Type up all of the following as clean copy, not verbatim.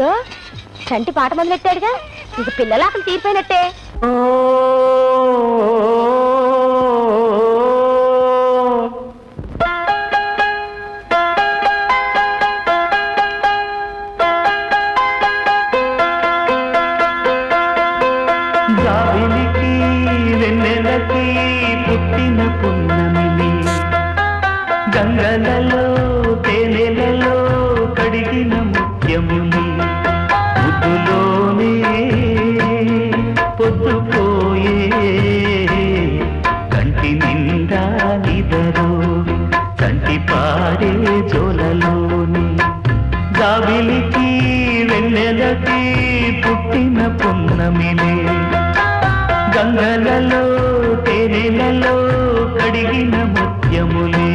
ఇదిగో చంటి పాట మొదలెట్టాడుగా, ఇక పిల్లల ఆకలి తీరిపోయినట్టే. జాబిలికి వెన్నెలకి పుట్టిన పున్నమిని, గంగలలో తేనెలలో కడిగిన ముత్యముని, ముద్దులోనే పొద్దుపోయే కంటి నిండా నిదరు కంటి పారే జోలలోని. జాబిలికి వెన్నెలకి పుట్టిన పున్నమిని, గంగలలో తేనెలలో కడిగిన ముత్యములే.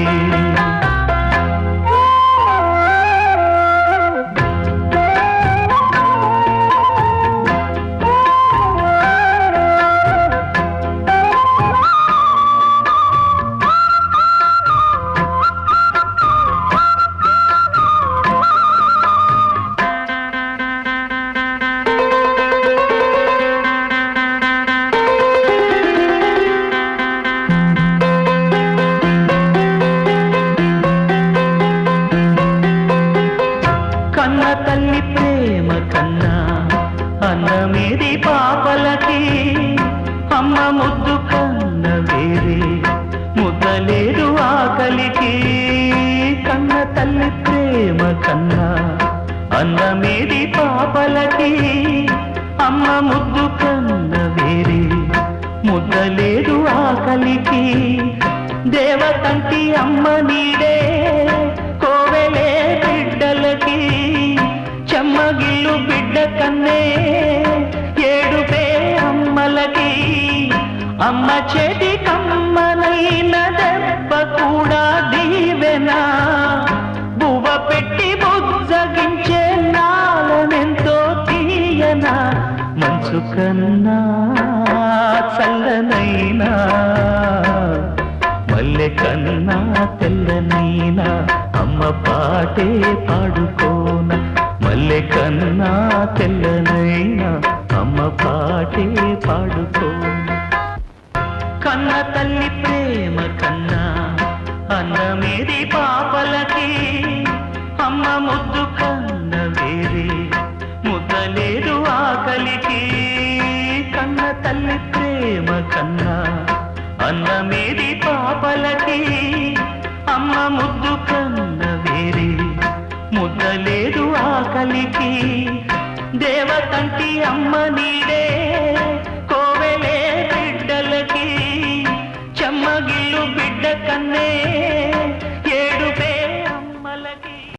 కన్న తల్లి ప్రేమ కన్నా అన్నమేది పాపలకి, అమ్మ ముద్దు కన్న వేరే ముద్దలేదు ఆకలికి. కన్న తల్లి ప్రేమ కన్నా అన్నమేది పాపలకి, అమ్మ ముద్దు కన్న వేరే ముద్దలేదు ఆకలికి. దేవతంటి అమ్మ నీడే కోవెలే బిడ్డలకి, చెమ్మగిల్లు బిడ్డ కన్నే ఏడుపే అమ్మలకి. అమ్మ చేతి కమ్మనైన దెబ్బ కూడా దీవెనా, బువ్వ పెట్టి బుజ్జగించే నాలనెంతో తీయనా. మనసు కన్నా చల్లనైనా మల్లె కన్నా తెల్లనైనా అమ్మ పాటే పాడుకోన. మల్లె కన్నా తెల్లనైనా అమ్మ పాటే పాడుకోన. కన్న తల్లి ప్రేమ కన్నా అన్నమేది పాపలకి, అమ్మ ముద్దు కన్న వేరే ముద్దలేదు ఆకలికి. కన్న తల్లి ప్రేమ కన్నా అన్నమేది పాపలకి, అమ్మ ముద్దు కన్న వేరే ముద్దలేదు ఆకలికి. దేవతంటి అమ్మ నీడే కోవెలే బిడ్డలకి, చెమ్మగిల్లు బిడ్డ కన్నే